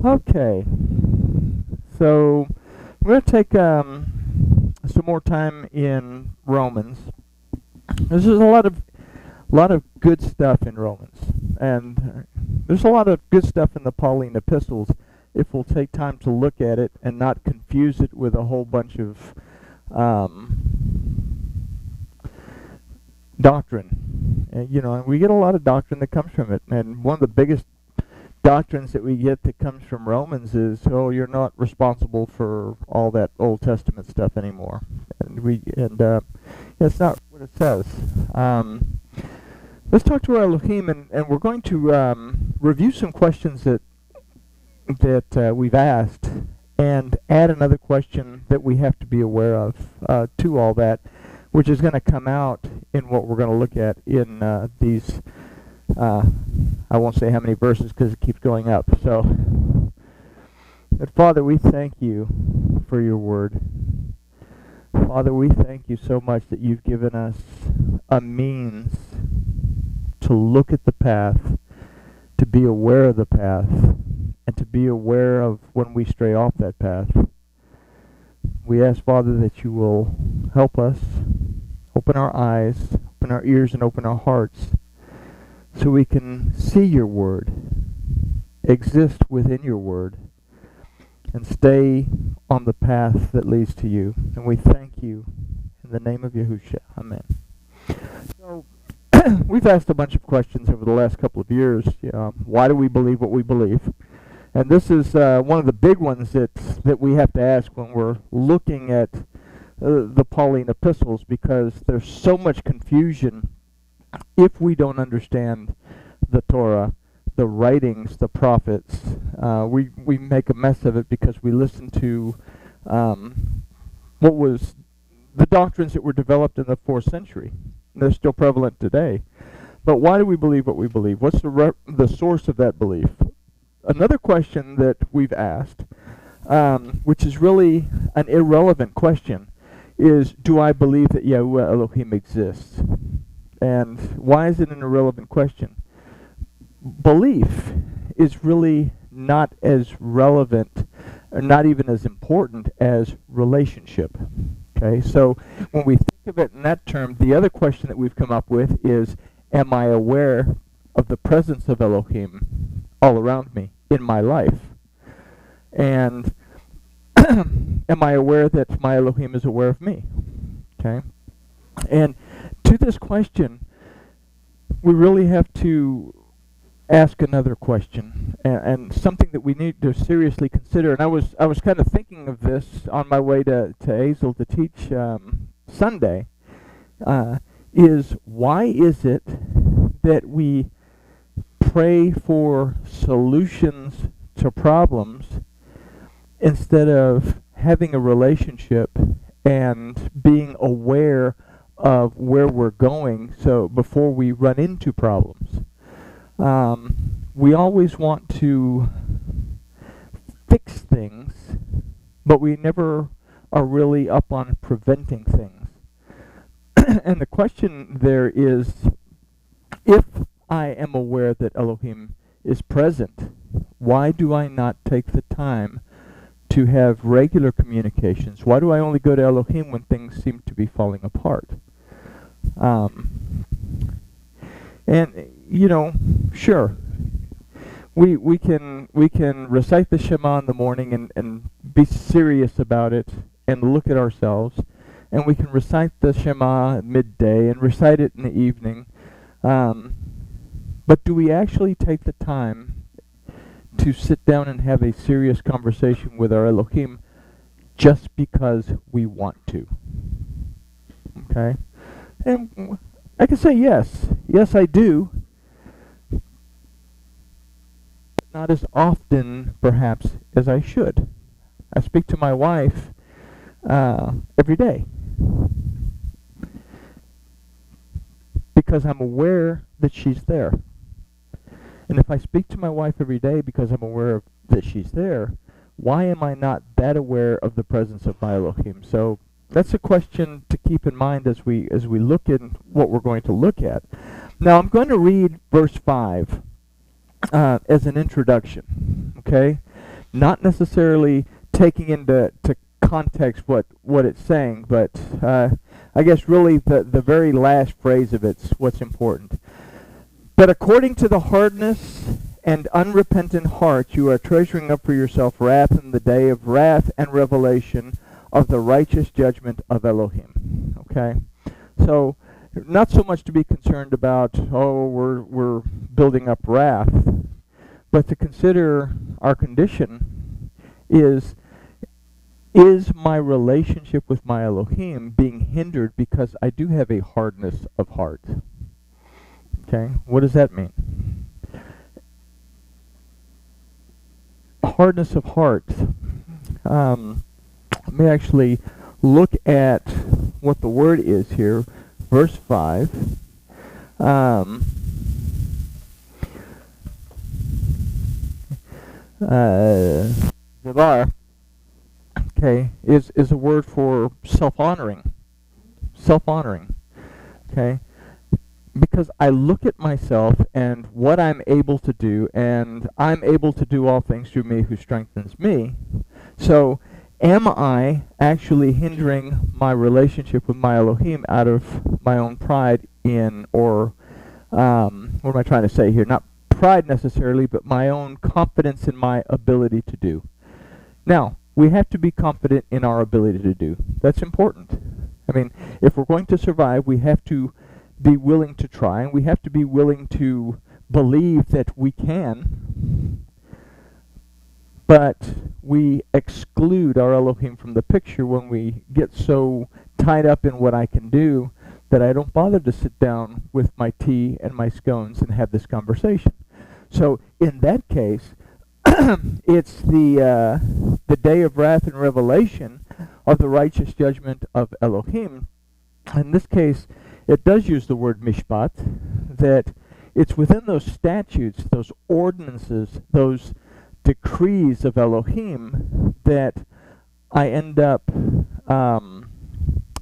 Okay, so we're going to take some more time in Romans. There's a lot of good stuff in Romans, and there's a lot of good stuff in the Pauline epistles if we'll take time to look at it and not confuse it with a whole bunch of doctrine. And we get a lot of doctrine that comes from it, and one of the biggest doctrines that we get that comes from Romans is, oh, you're not responsible for all that Old Testament stuff anymore, and it's not what it says. Let's talk to our Elohim, and we're going to review some questions that we've asked, and add another question that we have to be aware of to all that, which is going to come out in what we're going to look at in these. I won't say how many verses because it keeps going up. So, but Father, we thank you for your word. Father, we thank you so much that you've given us a means to look at the path, to be aware of the path, and to be aware of when we stray off that path. We ask, Father, that you will help us, open our eyes, open our ears, and open our hearts, so we can see your word, exist within your word, and stay on the path that leads to you. And we thank you in the name of Yahushua. Amen. So, we've asked a bunch of questions over the last couple of years. Why do we believe what we believe? And this is one of the big ones that we have to ask when we're looking at the Pauline epistles, because there's so much confusion if we don't understand the Torah, the writings, the prophets. We make a mess of it because we listen to what was the doctrines that were developed in the 4th century. They're still prevalent today. But why do we believe what we believe? What's the source of that belief? Another question that we've asked, which is really an irrelevant question, is, do I believe that Yahuwah Elohim exists? And why is it an irrelevant question? Belief is really not as relevant, or not even as important as relationship. Okay, so when we think of it in that term, the other question that we've come up with is, am I aware of the presence of Elohim all around me in my life? And am I aware that my Elohim is aware of me? Okay, and to this question, we really have to ask another question, and something that we need to seriously consider. And I was kind of thinking of this on my way to Azel to teach Sunday. Is why is it that we pray for solutions to problems instead of having a relationship and being aware of where we're going, so before we run into problems? We always want to fix things, but we never are really up on preventing things. And the question there is, if I am aware that Elohim is present, why do I not take the time to have regular communications? Why do I only go to Elohim when things seem to be falling apart? And sure, we can recite the Shema in the morning and be serious about it and look at ourselves, and we can recite the Shema at midday and recite it in the evening. But do we actually take the time to sit down and have a serious conversation with our Elohim just because we want to? Okay? And I can say yes. Yes, I do. Not as often, perhaps, as I should. I speak to my wife every day because I'm aware that she's there. And if I speak to my wife every day because I'm aware that she's there, why am I not that aware of the presence of my Elohim? So that's a question to keep in mind as we look in what we're going to look at. Now I'm going to read verse 5 as an introduction. Okay? not necessarily taking into context what it's saying, but I guess really the very last phrase of it's what's important. But according to the hardness and unrepentant heart, you are treasuring up for yourself wrath in the day of wrath and revelation of the righteous judgment of Elohim. Okay? So, not so much to be concerned about, we're building up wrath, but to consider our condition is my relationship with my Elohim being hindered because I do have a hardness of heart? Okay, what does that mean? Hardness of heart. Let me actually look at what the word is here. Verse 5. Zavar, okay, is a word for self-honoring. Self-honoring. Okay? Because I look at myself and what I'm able to do, and I'm able to do all things through me who strengthens me. So, am I actually hindering my relationship with my Elohim out of my own pride or what am I trying to say here? Not pride necessarily, but my own confidence in my ability to do. Now, we have to be confident in our ability to do. That's important. I mean, if we're going to survive, we have to be willing to try, and we have to be willing to believe that we can, but we exclude our Elohim from the picture when we get so tied up in what I can do that I don't bother to sit down with my tea and my scones and have this conversation. So in that case, it's the day of wrath and revelation of the righteous judgment of Elohim. In this case, it does use the word mishpat, that it's within those statutes, those ordinances, those decrees of Elohim that I end up, in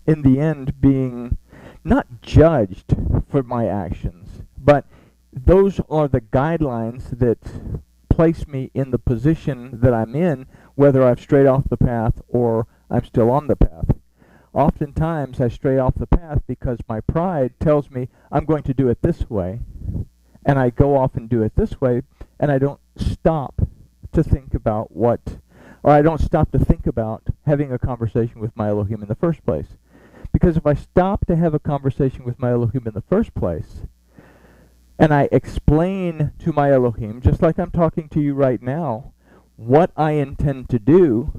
the end, being not judged for my actions, but those are the guidelines that place me in the position that I'm in, whether I've strayed off the path or I'm still on the path. Oftentimes I stray off the path because my pride tells me I'm going to do it this way, and I go off and do it this way, and I don't stop to think about I don't stop to think about having a conversation with my Elohim in the first place. Because if I stop to have a conversation with my Elohim in the first place, and I explain to my Elohim, just like I'm talking to you right now, what I intend to do,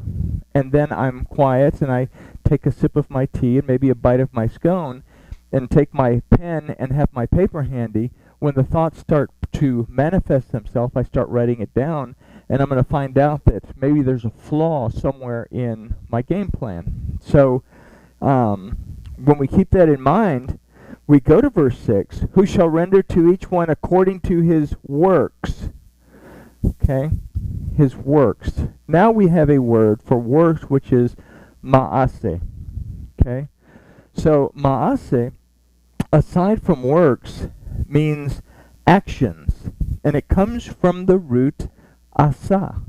and then I'm quiet and I take a sip of my tea and maybe a bite of my scone and take my pen and have my paper handy, when the thoughts start to manifest themselves, I start writing it down, and I'm going to find out that maybe there's a flaw somewhere in my game plan. So when we keep that in mind, we go to verse 6, who shall render to each one according to his works. Okay? His works. Now we have a word for works, which is ma'aseh. Okay? So ma'aseh, aside from works, means actions. And it comes from the root asa.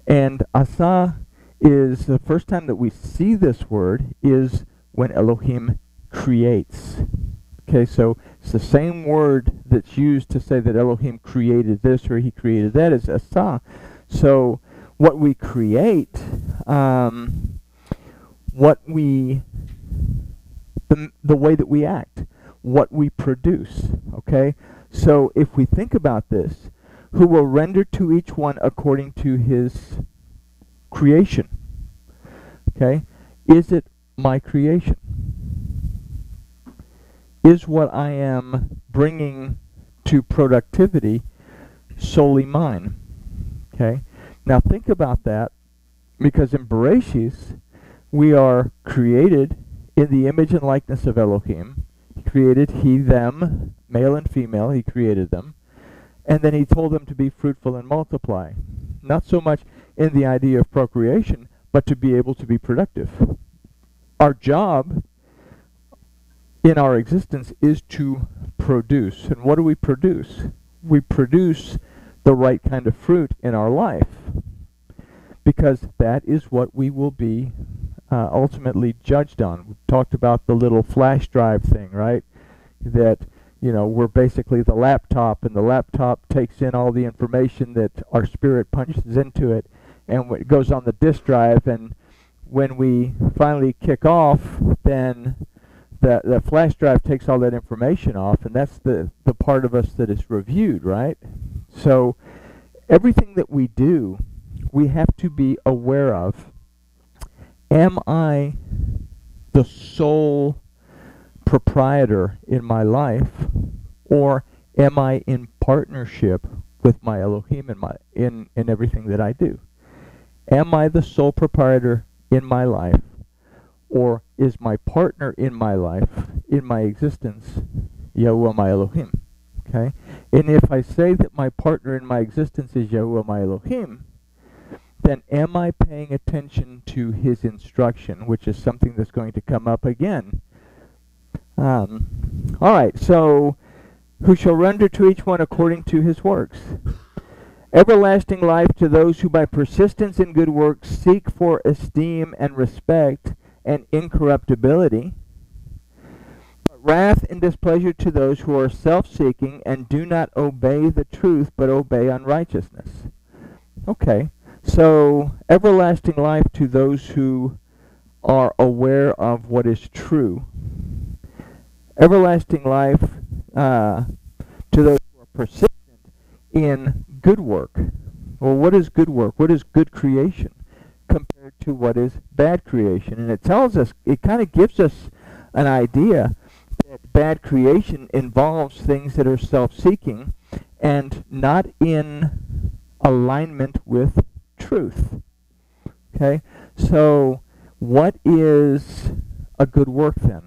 And asa is, the first time that we see this word is when Elohim creates. Okay, so it's the same word that's used to say that Elohim created this or he created that is asa. So what we create, the way that we act, what we produce. Okay, so if we think about this, who will render to each one according to his creation. Okay, is it my creation? Is what I am bringing to productivity solely mine? Okay, now think about that, because in Bereshis we are created in the image and likeness of Elohim. He created he, them, male and female, he created them. And then he told them to be fruitful and multiply. Not so much in the idea of procreation, but to be able to be productive. Our job in our existence is to produce. And what do we produce? We produce the right kind of fruit in our life. because that is what we will be ultimately judged on. We talked about the little flash drive thing, right? That, we're basically the laptop, and the laptop takes in all the information that our spirit punches into it, and it goes on the disk drive, and when we finally kick off, then the flash drive takes all that information off, and that's the part of us that is reviewed, right? So everything that we do, we have to be aware of. Am I the sole proprietor in my life, or am I in partnership with my Elohim in everything that I do? Am I the sole proprietor in my life, or is my partner in my life, in my existence, Yahuwah my Elohim? Okay? And if I say that my partner in my existence is Yahuwah my Elohim, then am I paying attention to his instruction, which is something that's going to come up again. All right, so who shall render to each one according to his works? Everlasting life to those who by persistence in good works seek for esteem and respect and incorruptibility. But wrath and displeasure to those who are self-seeking and do not obey the truth but obey unrighteousness. Okay, so everlasting life to those who are aware of what is true. Everlasting life to those who are persistent in good work. Well, what is good work? What is good creation compared to what is bad creation? And it tells us, it kind of gives us an idea that bad creation involves things that are self-seeking and not in alignment with truth. Okay? So what is a good work then?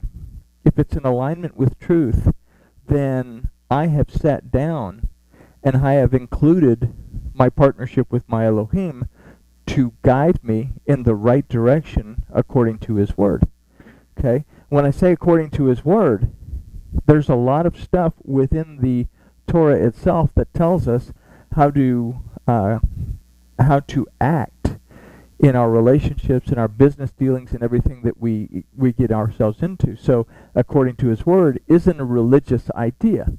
If it's in alignment with truth, then I have sat down and I have included my partnership with my Elohim to guide me in the right direction according to his word. Okay? When I say according to his word, there's a lot of stuff within the Torah itself that tells us how to act in our relationships, in our business dealings, and everything that we get ourselves into. So, according to his word isn't a religious idea.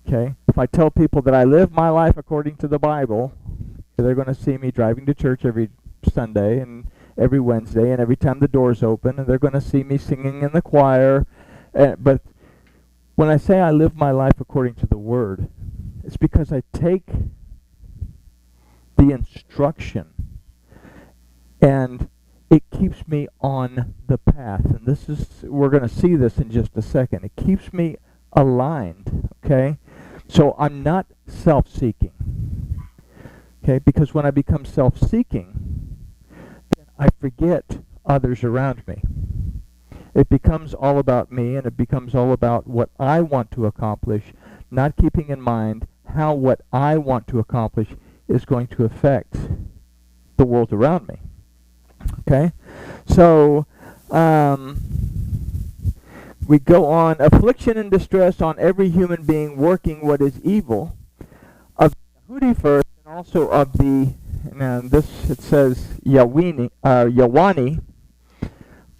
Okay? If I tell people that I live my life according to the Bible, they're going to see me driving to church every Sunday and every Wednesday and every time the doors open, and they're going to see me singing in the choir. But when I say I live my life according to the word, it's because I take the instruction and it keeps me on the path. And this is, we're going to see this in just a second. It keeps me aligned, okay? So I'm not self-seeking, okay? Because when I become self-seeking, then I forget others around me. It becomes all about me, and it becomes all about what I want to accomplish, not keeping in mind how what I want to accomplish is going to affect the world around me. Okay? So, we go on. Affliction and distress on every human being working what is evil, of the Yehudi first, and also of the, and this it says Yawani,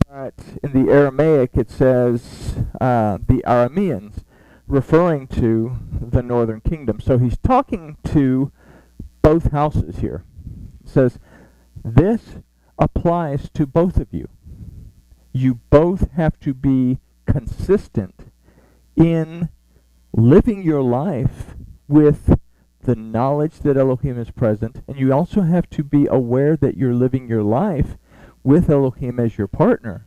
but in the Aramaic it says the Arameans, referring to the northern kingdom. So he's talking to both houses here. It says, this applies to both of you. You both have to be consistent in living your life with the knowledge that Elohim is present, and you also have to be aware that you're living your life with Elohim as your partner.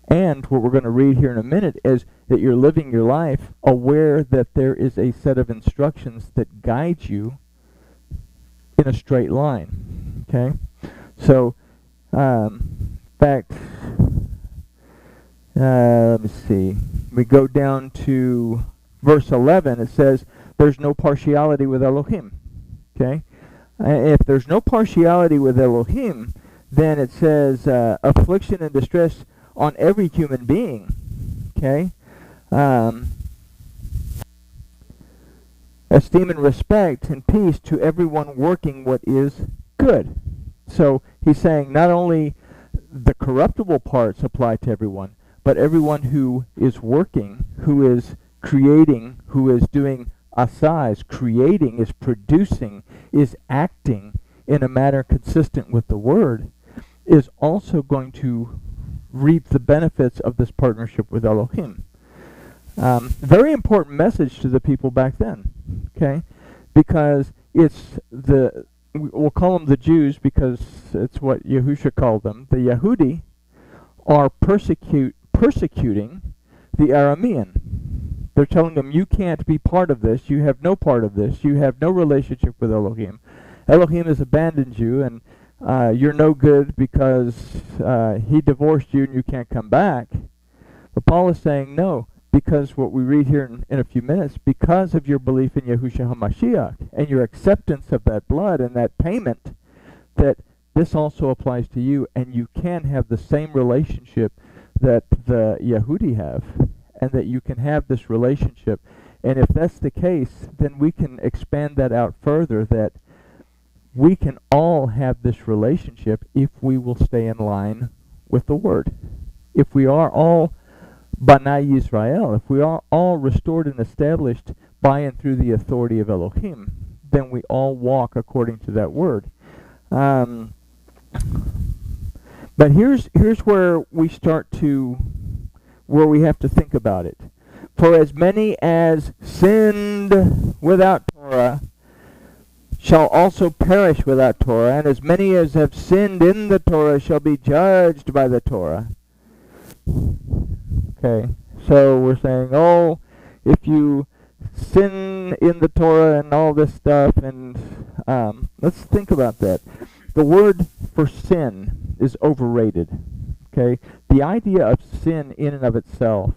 And what we're going to read here in a minute is that you're living your life aware that there is a set of instructions that guide you in a straight line. Okay? So, in fact, let me see. We go down to verse 11. It says, there's no partiality with Elohim. Okay? If there's no partiality with Elohim, then it says affliction and distress on every human being. Okay? Esteem and respect and peace to everyone working what is good. So he's saying not only the corruptible parts apply to everyone, but everyone who is working, who is creating, who is doing asah, is creating, is producing, is acting in a manner consistent with the word, is also going to reap the benefits of this partnership with Elohim. Very important message to the people back then, okay? Because it's we'll call them the Jews because it's what Yahusha called them. The Yehudi are persecuting the Aramean. They're telling them, you can't be part of this, you have no part of this, you have no relationship with Elohim. Elohim has abandoned you, and you're no good because he divorced you and you can't come back. But Paul is saying, no, because what we read here in a few minutes, because of your belief in Yahushua HaMashiach and your acceptance of that blood and that payment, that this also applies to you, and you can have the same relationship that the Yehudi have, and that you can have this relationship. And if that's the case, then we can expand that out further, that we can all have this relationship if we will stay in line with the Word. If we are all Banai Yisrael, if we are all restored and established by and through the authority of Elohim, then we all walk according to that Word. But here's where we start to, where we have to think about it. For as many as sinned without Torah shall also perish without Torah, and as many as have sinned in the Torah shall be judged by the Torah. Okay, so we're saying, oh, if you sin in the Torah and all this stuff, and let's think about that. The word for sin is overrated. Okay, the idea of sin in and of itself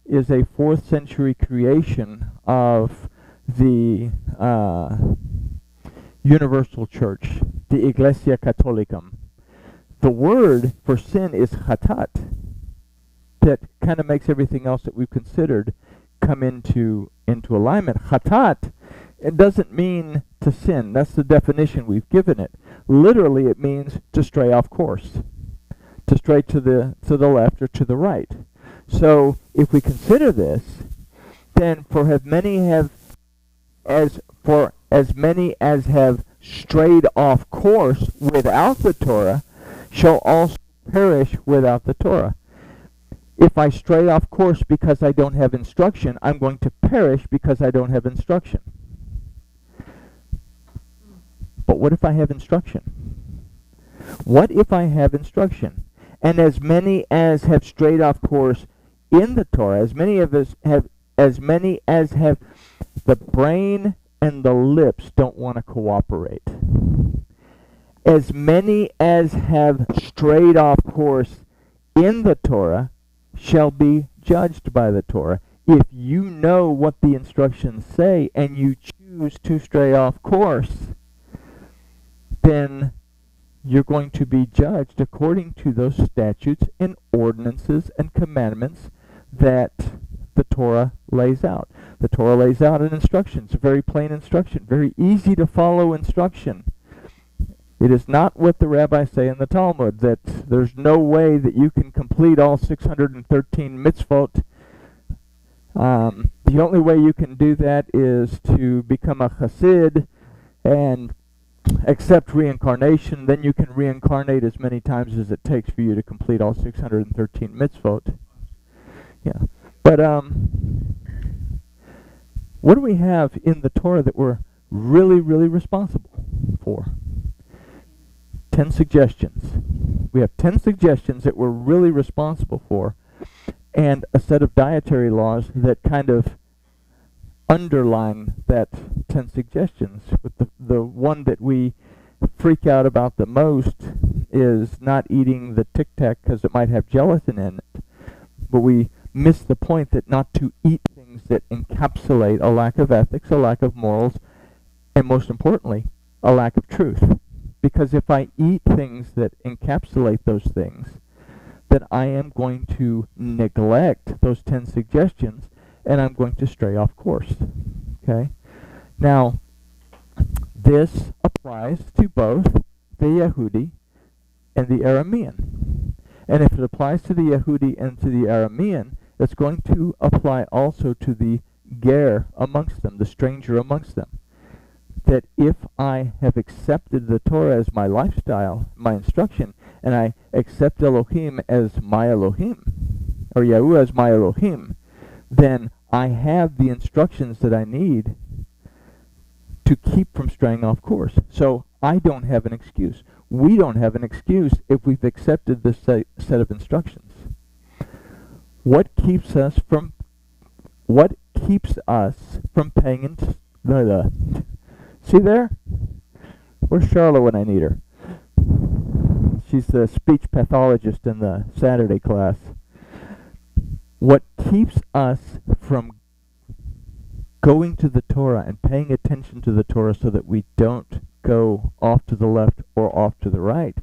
is a 4th century creation of the Universal Church, the Iglesia Catolicum. The word for sin is chatat. That kind of makes everything else that we've considered come into alignment. Chatat, it doesn't mean to sin. That's the definition we've given it. Literally, it means to stray off course, to stray to the left or to the right. So, if we consider this, then for as many as have strayed off course without the Torah shall also perish without the Torah. If I stray off course because I don't have instruction, I'm going to perish because I don't have instruction. But what if I have instruction? What if I have instruction? And as many as have strayed off course in the Torah, as many as have the brain and the lips don't want to cooperate. As many as have strayed off course in the Torah shall be judged by the Torah. If you know what the instructions say and you choose to stray off course, then you're going to be judged according to those statutes and ordinances and commandments that the Torah lays out. The Torah lays out an instruction. It's a very plain instruction, very easy to follow instruction. It is not what the rabbis say in the Talmud, that there's no way that you can complete all 613 mitzvot. The only way you can do that is to become a chassid and accept reincarnation. Then you can reincarnate as many times as it takes for you to complete all 613 mitzvot. Yeah. But what do we have in the Torah that we're really, really responsible for? 10 suggestions. We have 10 suggestions that we're really responsible for, and a set of dietary laws that kind of underline that 10 suggestions. But the one that we freak out about the most is not eating the Tic Tac because it might have gelatin in it. But we miss the point that not to eat things that encapsulate a lack of ethics, a lack of morals, and most importantly, a lack of truth. Because if I eat things that encapsulate those things, then I am going to neglect those 10 suggestions, and I'm going to stray off course. Okay? Now, this applies to both the Yehudi and the Aramean. And if it applies to the Yehudi and to the Aramean, it's going to apply also to the ger amongst them, the stranger amongst them. That if I have accepted the Torah as my lifestyle, my instruction, and I accept Elohim as my Elohim, or Yahuwah as my Elohim, then I have the instructions that I need to keep from straying off course. So I don't have an excuse. We don't have an excuse if we've accepted this set of instructions. What keeps us from paying attention? See there? Where's Charlotte when I need her? She's the speech pathologist in the Saturday class. What keeps us from going to the Torah and paying attention to the Torah so that we don't go off to the left or off to the right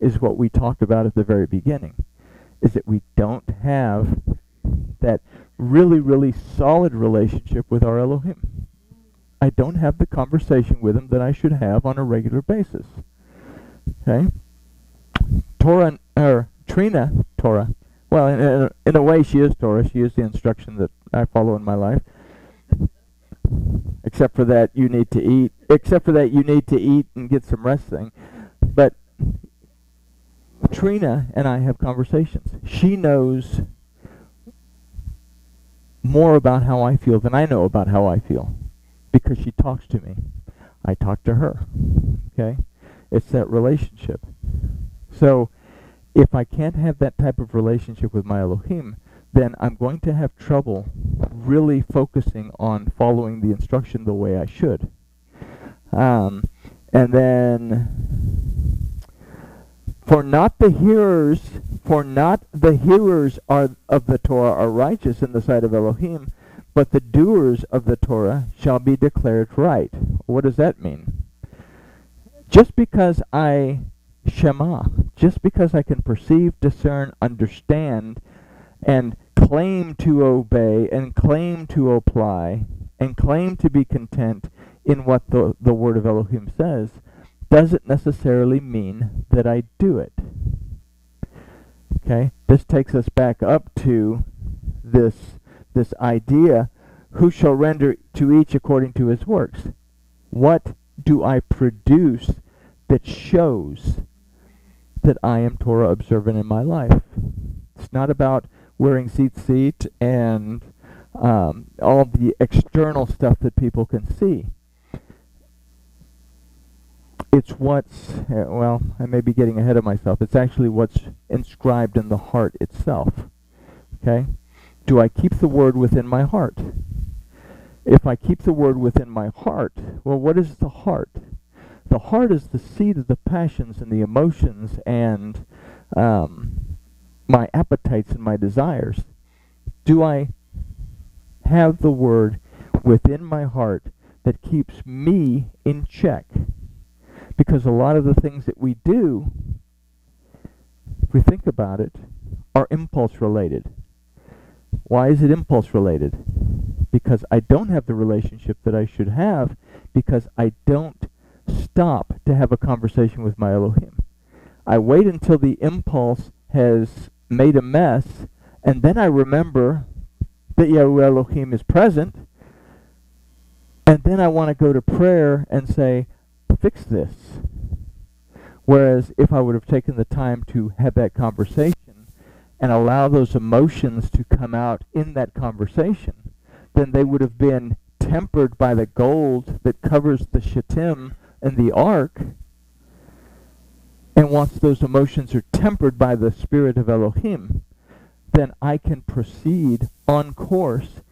is what we talked about at the very beginning, is that we don't have that really, really solid relationship with our Elohim. I don't have the conversation with him that I should have on a regular basis. Okay? Trina, Torah. Well, in a way she is Torah. She is the instruction that I follow in my life. Except for that you need to eat. Except for that you need to eat and get some rest thing. But Trina and I have conversations. She knows more about how I feel than I know about how I feel, because she talks to me. I talk to her. Okay? It's that relationship. So if I can't have that type of relationship with my Elohim, then I'm going to have trouble really focusing on following the instruction the way I should. And then, for not the hearers of the Torah are righteous in the sight of Elohim, but the doers of the Torah shall be declared right. What does that mean? Just because I just because I can perceive, discern, understand, and claim to obey, and claim to apply, and claim to be content in what the Word of Elohim says, doesn't necessarily mean that I do it. Okay? This takes us back up to this idea, who shall render to each according to his works? What do I produce that shows that I am Torah observant in my life? It's not about wearing tzitzit and all the external stuff that people can see. It's what's, well, I may be getting ahead of myself. It's actually what's inscribed in the heart itself. Okay? Do I keep the word within my heart? If I keep the word within my heart, well, what is the heart? The heart is the seat of the passions and the emotions and my appetites and my desires. Do I have the word within my heart that keeps me in check? Because a lot of the things that we do, if we think about it, are impulse related. Why is it impulse related? Because I don't have the relationship that I should have, because I don't stop to have a conversation with my Elohim. I wait until the impulse has made a mess, and then I remember that Yahuwah Elohim is present, and then I want to go to prayer and say, fix this. Whereas if I would have taken the time to have that conversation and allow those emotions to come out in that conversation, then they would have been tempered by the gold that covers the shittim and the ark. And once those emotions are tempered by the Spirit of Elohim, then I can proceed on course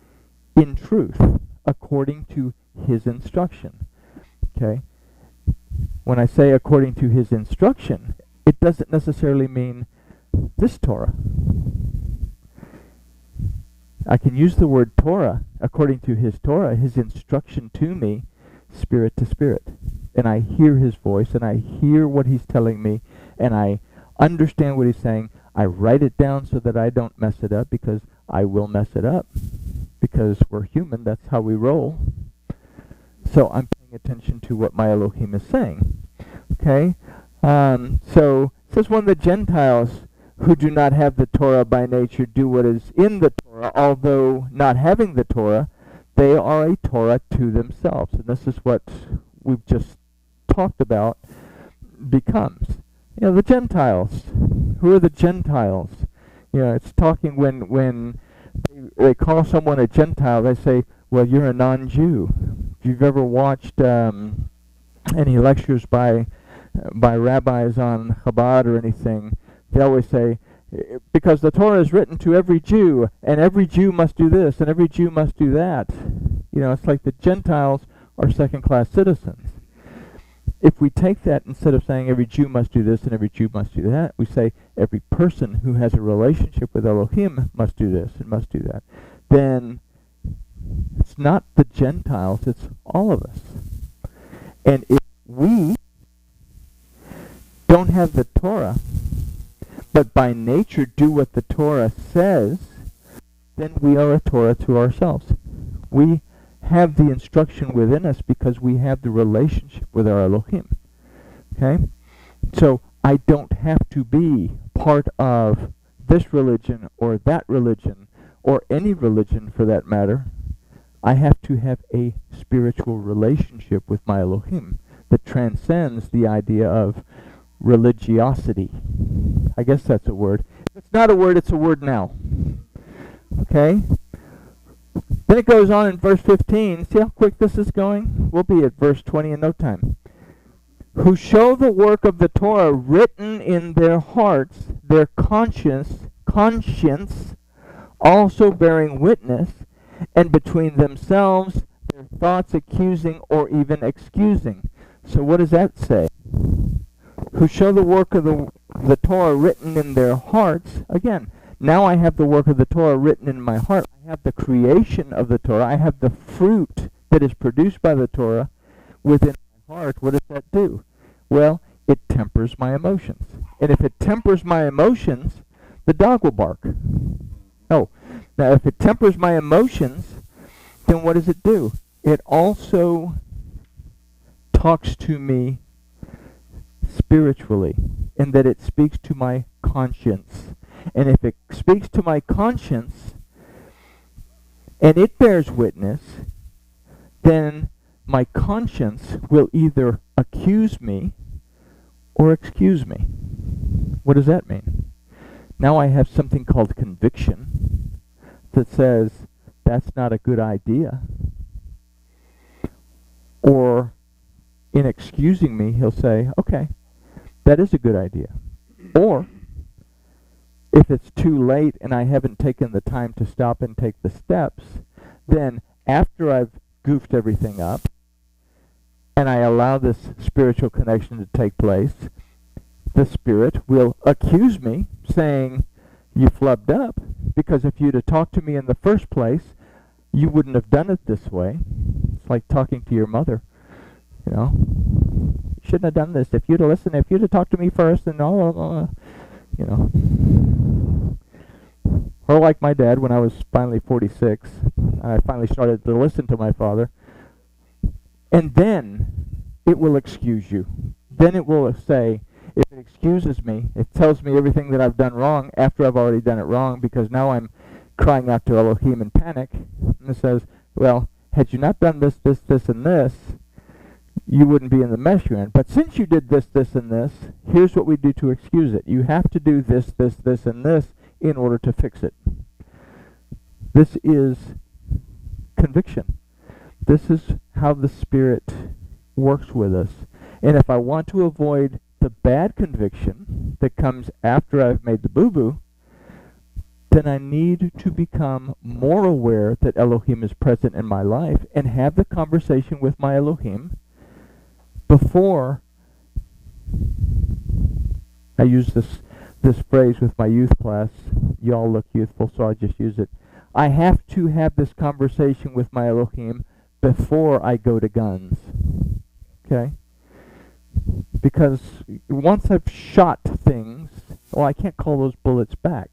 in truth, according to his instruction. Okay? When I say according to his instruction, it doesn't necessarily mean this Torah. I can use the word Torah according to his Torah, his instruction to me, spirit to spirit. And I hear his voice, and I hear what he's telling me, and I understand what he's saying. I write it down so that I don't mess it up, because I will mess it up. Because we're human, that's how we roll. So I'm paying attention to what my Elohim is saying. Okay? So says, when the Gentiles who do not have the Torah by nature do what is in the Torah, although not having the Torah, they are a Torah to themselves. And this is what we've just talked about becomes. The Gentiles. Who are the Gentiles? It's talking when they call someone a Gentile, they say, well, you're a non-Jew. If you've ever watched any lectures by rabbis on Chabad or anything, they always say, because the Torah is written to every Jew, and every Jew must do this, and every Jew must do that. It's like the Gentiles are second-class citizens. If we take that, instead of saying every Jew must do this and every Jew must do that, we say every person who has a relationship with Elohim must do this and must do that, then it's not the Gentiles, it's all of us. And if we don't have the Torah, but by nature do what the Torah says, then we are a Torah to ourselves. We have the instruction within us because we have the relationship with our Elohim. Okay? So I don't have to be part of this religion or that religion or any religion for that matter. I have to have a spiritual relationship with my Elohim that transcends the idea of religiosity. I guess that's a word. If it's not a word, it's a word now. Okay? Then it goes on in verse 15. See how quick this is going? We'll be at verse 20 in no time. Who show the work of the Torah written in their hearts, their conscience also bearing witness, and between themselves their thoughts accusing or even excusing. So what does that say? Who show the work of the Torah written in their hearts. Again, now I have the work of the Torah written in my heart. I have the creation of the Torah. I have the fruit that is produced by the Torah within my heart. What does that do? Well, it tempers my emotions. And if it tempers my emotions, the dog will bark. Oh, now if it tempers my emotions, then what does it do? It also talks to me spiritually, in that it speaks to my conscience. And if it speaks to my conscience, and it bears witness, then my conscience will either accuse me or excuse me. What does that mean? Now I have something called conviction that says that's not a good idea. Or in excusing me, he'll say, okay, that is a good idea. Or if it's too late and I haven't taken the time to stop and take the steps, then after I've goofed everything up and I allow this spiritual connection to take place, the Spirit will accuse me, saying, you flubbed up, because if you'd have talked to me in the first place, you wouldn't have done it this way. It's like talking to your mother. You shouldn't have done this. If you'd have listened, if you'd have talked to me first, and Or like my dad, when I was finally 46, I finally started to listen to my father. And then it will excuse you. Then it will say, if it excuses me, it tells me everything that I've done wrong after I've already done it wrong, because now I'm crying out to Elohim in panic. And it says, well, had you not done this, this, this, and this, you wouldn't be in the mess you're in. But since you did this, this, and this, here's what we do to excuse it. You have to do this, this, this, and this in order to fix it. This is conviction. This is how the Spirit works with us. And if I want to avoid the bad conviction that comes after I've made the boo-boo, then I need to become more aware that Elohim is present in my life and have the conversation with my Elohim before I use this phrase with my youth class. You all look youthful, so I just use it. I have to have this conversation with my Elohim before I go to guns. Okay? Because once I've shot things, well, I can't call those bullets back.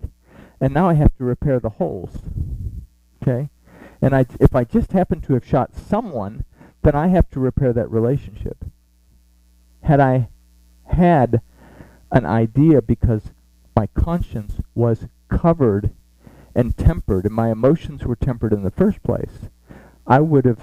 And now I have to repair the holes. Okay? And if I just happen to have shot someone, then I have to repair that relationship. Had I had an idea because my conscience was covered and tempered, and my emotions were tempered in the first place, I would have